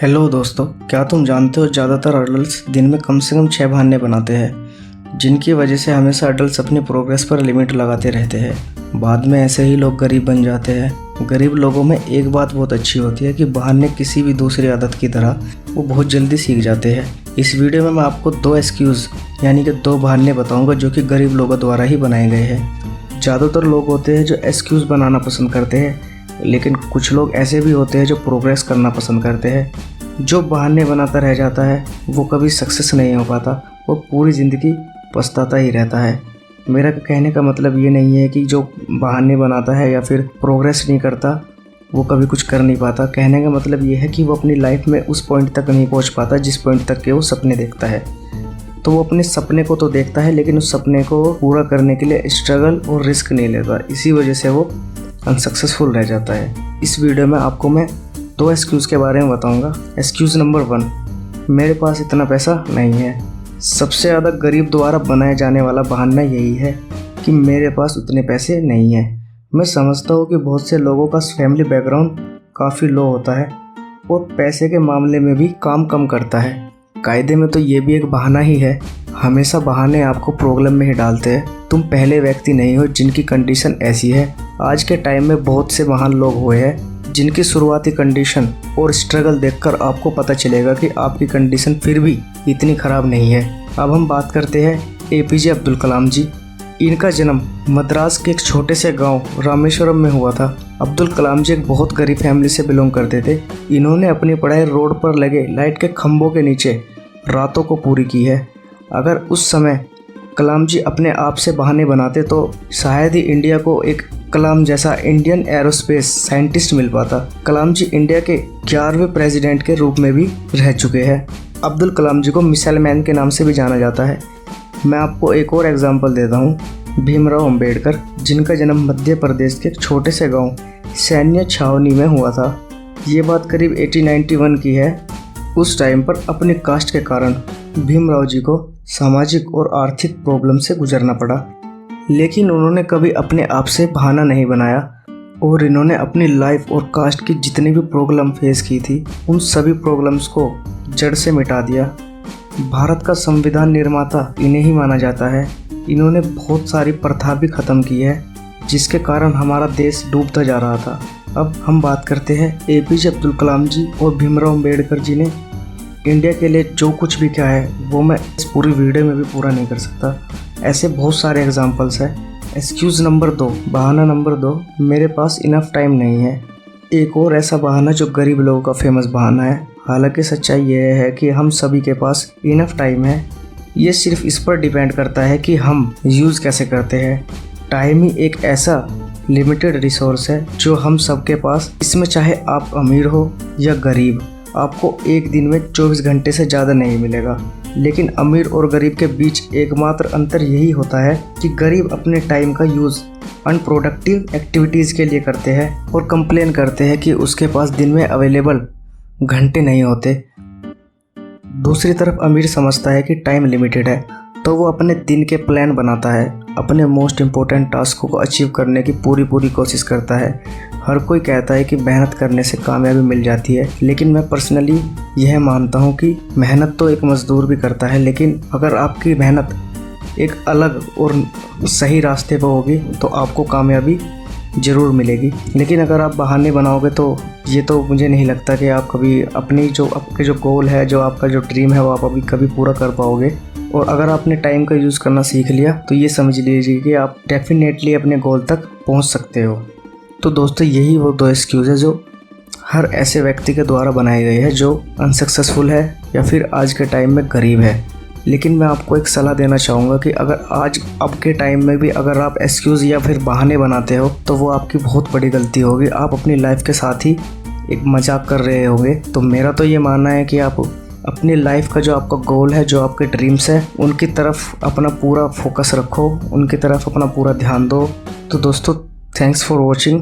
Hello दोस्तों, क्या तुम जानते हो ज़्यादातर अडल्ट्स दिन में कम से कम 6 बहाने बनाते हैं, जिनकी वजह से हमेशा अडल्ट्स अपनी प्रोग्रेस पर लिमिट लगाते रहते हैं। बाद में ऐसे ही लोग गरीब बन जाते हैं। गरीब लोगों में एक बात बहुत अच्छी होती है कि बहाने किसी भी दूसरी आदत की तरह वो बहुत जल्दी सीख जाते हैं। इस वीडियो में मैं आपको 2 एक्सक्यूज़ यानी कि 2 बहाने बताऊँगा जो कि गरीब लोगों द्वारा ही बनाए गए हैं। ज़्यादातर लोग होते हैं जो एक्सक्यूज़ बनाना पसंद करते हैं, लेकिन कुछ लोग ऐसे भी होते हैं जो प्रोग्रेस करना पसंद करते हैं। जो बहाने बनाता रह जाता है वो कभी सक्सेस नहीं हो पाता, वो पूरी ज़िंदगी पछताता ही रहता है। मेरा कहने का मतलब ये नहीं है कि जो बहाने बनाता है या फिर प्रोग्रेस नहीं करता वो कभी कुछ कर नहीं पाता। कहने का मतलब ये है कि वो अपनी लाइफ में उस पॉइंट तक नहीं पहुंच पाता जिस पॉइंट तक के वो सपने देखता है। तो वो अपने सपने को तो देखता है, लेकिन उस सपने को पूरा करने के लिए स्ट्रगल और रिस्क नहीं लेता। इसी वजह से वो अनसक्सेसफुल रह जाता है। इस वीडियो में आपको मैं 2 एक्सक्यूज़ के बारे में बताऊंगा। एक्सक्यूज़ नंबर 1, मेरे पास इतना पैसा नहीं है। सबसे ज़्यादा गरीब द्वारा बनाया जाने वाला बहाना यही है कि मेरे पास उतने पैसे नहीं हैं। मैं समझता हूँ कि बहुत से लोगों का फैमिली बैकग्राउंड काफ़ी लो होता है और पैसे के मामले में भी काम कम करता है। कायदे में तो ये भी एक बहाना ही है। हमेशा बहाने आपको प्रॉब्लम में ही डालते हैं। तुम पहले व्यक्ति नहीं हो जिनकी कंडीशन ऐसी है। आज के टाइम में बहुत से महान लोग हुए हैं जिनकी शुरुआती कंडीशन और स्ट्रगल देखकर आपको पता चलेगा कि आपकी कंडीशन फिर भी इतनी ख़राब नहीं है। अब हम बात करते हैं एपीजे अब्दुल कलाम जी। इनका जन्म मद्रास के एक छोटे से गांव रामेश्वरम में हुआ था। अब्दुल कलाम जी एक बहुत गरीब फैमिली से बिलोंग करते थे। इन्होंने अपनी पढ़ाई रोड पर लगे लाइट के खंभों के नीचे रातों को पूरी की है। अगर उस समय कलाम जी अपने आप से बहाने बनाते तो शायद ही इंडिया को एक कलाम जैसा इंडियन एरोस्पेस साइंटिस्ट मिल पाता। कलाम जी इंडिया के 11वें प्रेसिडेंट के रूप में भी रह चुके हैं। अब्दुल कलाम जी को मिसाइल मैन के नाम से भी जाना जाता है। मैं आपको एक और एग्जांपल देता हूँ, भीमराव अंबेडकर, जिनका जन्म मध्य प्रदेश के एक छोटे से गांव सैन्य छावनी में हुआ था। ये बात करीब 1891 की है। उस टाइम पर अपनी कास्ट के कारण भीमराव जी को सामाजिक और आर्थिक प्रॉब्लम से गुजरना पड़ा, लेकिन उन्होंने कभी अपने आप से बहाना नहीं बनाया और इन्होंने अपनी लाइफ और कास्ट की जितनी भी प्रॉब्लम फेस की थी उन सभी प्रॉब्लम्स को जड़ से मिटा दिया। भारत का संविधान निर्माता इन्हें ही माना जाता है। इन्होंने बहुत सारी प्रथा भी ख़त्म की है जिसके कारण हमारा देश डूबता जा रहा था। अब हम बात करते हैं एपीजे अब्दुल कलाम जी और भीमराव अंबेडकर जी ने इंडिया के लिए जो कुछ भी किया है वो मैं इस पूरी वीडियो में भी पूरा नहीं कर सकता। ऐसे बहुत सारे एग्जांपल्स हैं। एक्सक्यूज़ नंबर 2, बहाना नंबर 2, मेरे पास इनफ टाइम नहीं है। एक और ऐसा बहाना जो गरीब लोगों का फेमस बहाना है। हालांकि सच्चाई ये है कि हम सभी के पास इनफ टाइम है। ये सिर्फ इस पर डिपेंड करता है कि हम यूज़ कैसे करते हैं। टाइम ही एक ऐसा लिमिटेड रिसोर्स है जो हम सबके पास, इसमें चाहे आप अमीर हो या गरीब, आपको एक दिन में 24 घंटे से ज़्यादा नहीं मिलेगा। लेकिन अमीर और गरीब के बीच एकमात्र अंतर यही होता है कि गरीब अपने टाइम का यूज़ अनप्रोडक्टिव एक्टिविटीज़ के लिए करते हैं और कंप्लेन करते हैं कि उसके पास दिन में अवेलेबल घंटे नहीं होते। दूसरी तरफ अमीर समझता है कि टाइम लिमिटेड है, तो वो अपने दिन के प्लान बनाता है, अपने मोस्ट इम्पोर्टेंट टास्कों को अचीव करने की पूरी कोशिश करता है। हर कोई कहता है कि मेहनत करने से कामयाबी मिल जाती है, लेकिन मैं पर्सनली यह मानता हूँ कि मेहनत तो एक मज़दूर भी करता है, लेकिन अगर आपकी मेहनत एक अलग और सही रास्ते पर होगी तो आपको कामयाबी ज़रूर मिलेगी। लेकिन अगर आप बहाने बनाओगे तो ये तो मुझे नहीं लगता कि आप कभी आपके जो गोल है, जो आपका जो ड्रीम है वो आप अभी कभी पूरा कर पाओगे। और अगर आपने टाइम का यूज़ करना सीख लिया तो ये समझ लीजिए कि आप डेफिनेटली अपने गोल तक पहुंच सकते हो। तो दोस्तों, यही वो 2 एक्सक्यूज़ है जो हर ऐसे व्यक्ति के द्वारा बनाए गए हैं जो अनसक्सेसफुल है या फिर आज के टाइम में गरीब है। लेकिन मैं आपको एक सलाह देना चाहूँगा कि अगर अब के टाइम में भी अगर आप एक्सक्यूज़ या फिर बहाने बनाते हो तो वो आपकी बहुत बड़ी गलती होगी। आप अपनी लाइफ के साथ ही एक मजाक कर रहे होंगे। तो मेरा तो ये मानना है कि आप अपनी लाइफ का जो आपका गोल है, जो आपके ड्रीम्स है, उनकी तरफ अपना पूरा फोकस रखो, उनकी तरफ अपना पूरा ध्यान दो। तो दोस्तों, थैंक्स फॉर वॉचिंग।